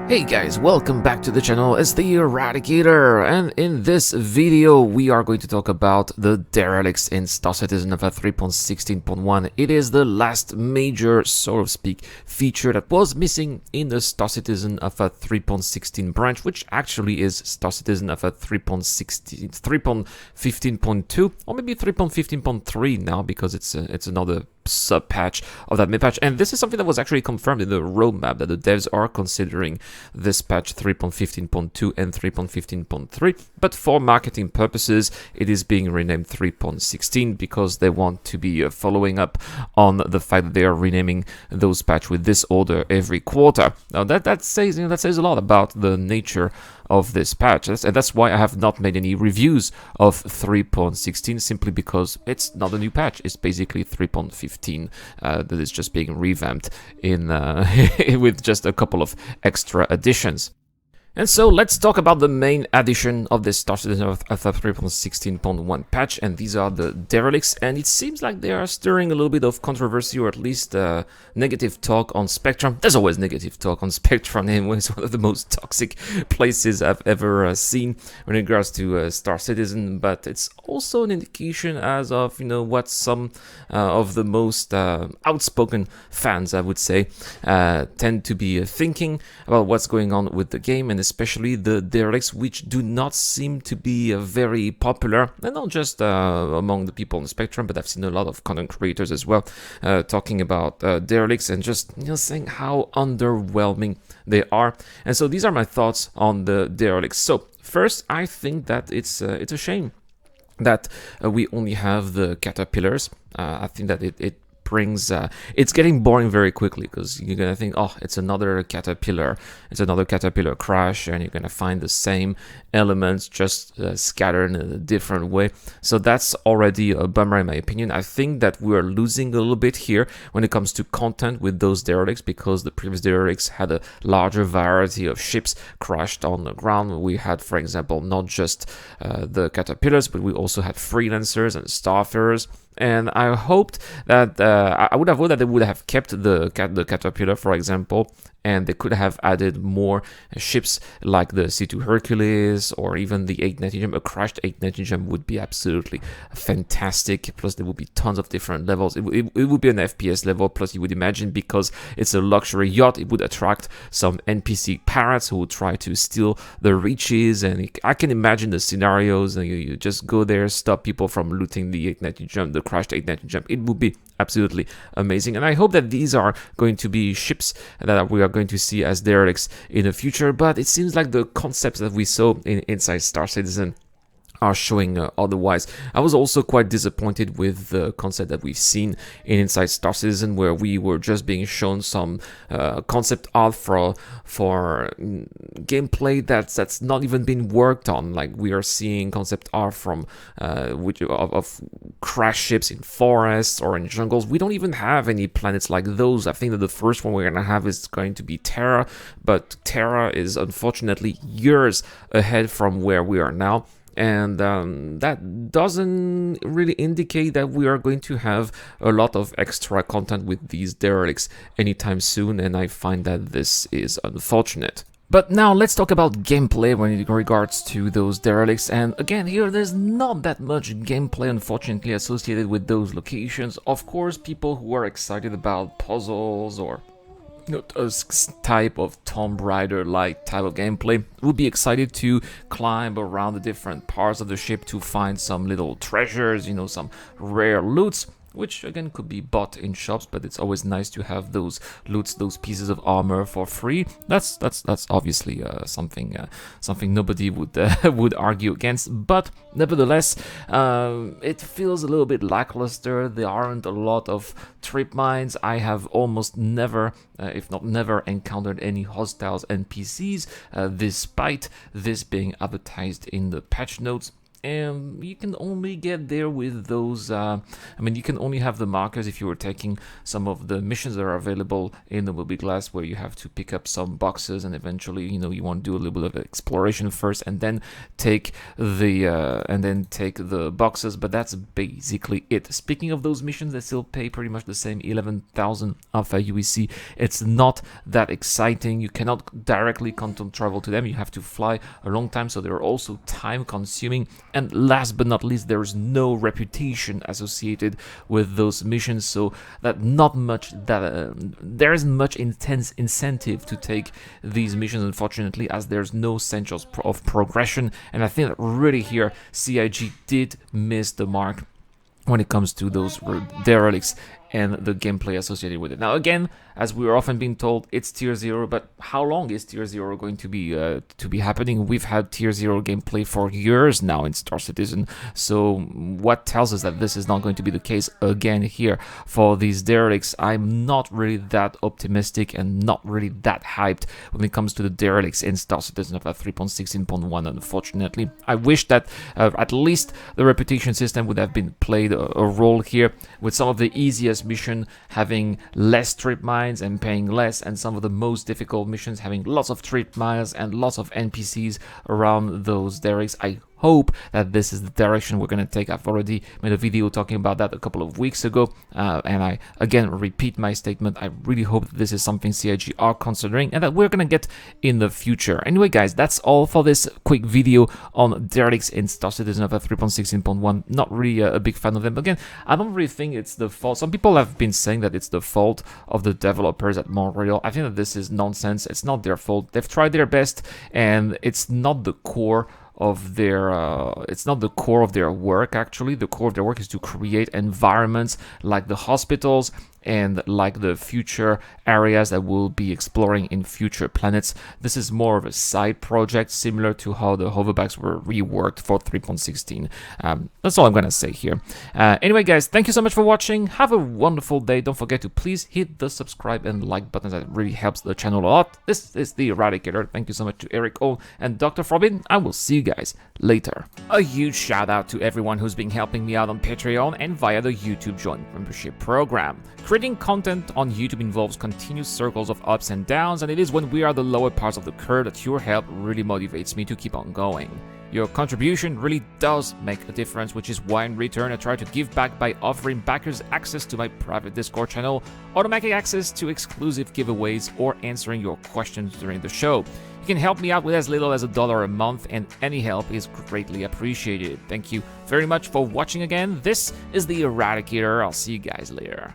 Hey guys, welcome back to the channel. It's the Eradicator, and in this video we are going to talk about the derelicts in Star Citizen Alpha 3.16.1. It is the last major, so to speak, feature that was missing in the Star Citizen Alpha 3.16 branch, which actually is Star Citizen Alpha 3.16, 3.15.2, or maybe 3.15.3 now, because it's another sub patch of that mid patch. And this is something that was actually confirmed in the roadmap, that the devs are considering this patch 3.15.2 and 3.15.3, but for marketing purposes it is being renamed 3.16 because they want to be following up on the fact that they are renaming those patch with this order every quarter. Now that says a lot about the nature of this patch, and that's why I have not made any reviews of 3.16, simply because it's not a new patch. It's basically 3.15 that is just being revamped in with just a couple of extra additions. And so let's talk about the main addition of this Star Citizen Alpha 3.16.1 patch, and these are the derelicts. And it seems like they are stirring a little bit of controversy, or at least negative talk on Spectrum. There's always negative talk on Spectrum anyway. It's one of the most toxic places I've ever seen in regards to Star Citizen, but it's also an indication as of what some of the most outspoken fans, I would say, tend to be thinking about what's going on with the game, and especially the derelicts, which do not seem to be very popular, and not just among the people on the Spectrum, but I've seen a lot of content creators as well talking about derelicts and just saying how underwhelming they are. And so these are my thoughts on the derelicts. So first, I think that it's a shame that we only have the caterpillars. I think that it brings it's getting boring very quickly, because you're gonna think, oh, it's another caterpillar crash, and you're gonna find the same elements just scattered in a different way. So that's already a bummer in my opinion. I think that we're losing a little bit here when it comes to content with those derelicts, because the previous derelicts had a larger variety of ships crashed on the ground. We had, for example, not just the caterpillars, but we also had freelancers and starfarers. And I hoped that I would have hoped that they would have kept the caterpillar, for example, and they could have added more ships like the C2 Hercules or even the 890 gem. A crashed 890 gem would be absolutely fantastic. Plus, there would be tons of different levels. It would be an FPS level. Plus, you would imagine, because it's a luxury yacht, it would attract some NPC pirates who would try to steal the riches. And I can imagine the scenarios. And you just go there, stop people from looting the 890 gem, the crashed 890 gem. It would be absolutely amazing. And I hope that these are going to be ships that we are going to see as derelicts in the future, but it seems like the concepts that we saw inside Star Citizen are showing otherwise. I was also quite disappointed with the concept that we've seen in Inside Star Citizen, where we were just being shown some concept art for gameplay that's not even been worked on. Like, we are seeing concept art from of crash ships in forests or in jungles. We don't even have any planets like those. I think that the first one we're gonna have is going to be Terra, but Terra is unfortunately years ahead from where we are now. And that doesn't really indicate that we are going to have a lot of extra content with these derelicts anytime soon, and I find that this is unfortunate. But now let's talk about gameplay when it regards to those derelicts. And again, here there's not that much gameplay, unfortunately, associated with those locations. Of course, people who are excited about puzzles or a type of Tomb Raider-like type of gameplay would be excited to climb around the different parts of the ship to find some little treasures, some rare loots, which again could be bought in shops, but it's always nice to have those loots, those pieces of armor for free. That's obviously something nobody would would argue against. But nevertheless, it feels a little bit lackluster. There aren't a lot of trip mines. I have almost never, if not never, encountered any hostiles NPCs, despite this being advertised in the patch notes. and you can only get there with those, I mean, you can only have the markers if you were taking some of the missions that are available in the Moby Glass, where you have to pick up some boxes, and eventually, you know, you want to do a little bit of exploration first, and then take the boxes. But that's basically it. Speaking of those missions, they still pay pretty much the same 11,000 alpha UEC. It's not that exciting. You cannot directly quantum travel to them. You have to fly a long time, so they're also time consuming. And last but not least, there is no reputation associated with those missions, so that there isn't much intense incentive to take these missions, unfortunately, as there's no sense of progression. And I think that really here CIG did miss the mark when it comes to those derelicts and the gameplay associated with it. Now again, as we are often being told, it's tier 0, but how long is tier 0 going to be happening? We've had tier 0 gameplay for years now in Star Citizen, so what tells us that this is not going to be the case again here for these derelicts? I'm not really that optimistic and not really that hyped when it comes to the derelicts in Star Citizen of 3.16.1, unfortunately. I wish that at least the reputation system would have been played a role here, with some of the easiest mission having less trip miles and paying less, and some of the most difficult missions having lots of trip miles and lots of NPCs around those derelicts. I hope that this is the direction we're going to take. I've already made a video talking about that a couple of weeks ago, and I again repeat my statement. I really hope that this is something CIG are considering and that we're going to get in the future. Anyway guys, that's all for this quick video on derelicts in Star Citizen of 3.16.1. Not really a big fan of them. Again, I don't really think it's the fault. Some people have been saying that it's the fault of the developers at Montreal. I think that this is nonsense. It's not their fault. They've tried their best, and it's not the core of their work. Actually, the core of their work is to create environments like the hospitals and like the future areas that we'll be exploring in future planets. This is more of a side project, similar to how the hoverbacks were reworked for 3.16. That's all I'm gonna say here. Anyway guys, thank you so much for watching. Have a wonderful day. Don't forget to please hit the subscribe and like button. That really helps the channel a lot. This is the Eradicator. Thank you so much to Eric O and Dr. Frobin. I will see you guys later. A huge shout out to everyone who's been helping me out on Patreon and via the YouTube Join Membership program. Creating content on YouTube involves continuous circles of ups and downs, and it is when we are the lower parts of the curve that your help really motivates me to keep on going. Your contribution really does make a difference, which is why in return I try to give back by offering backers access to my private Discord channel, automatic access to exclusive giveaways, or answering your questions during the show. You can help me out with as little as $1 a month, and any help is greatly appreciated. Thank you very much for watching again. This is the Eradicator. I'll see you guys later.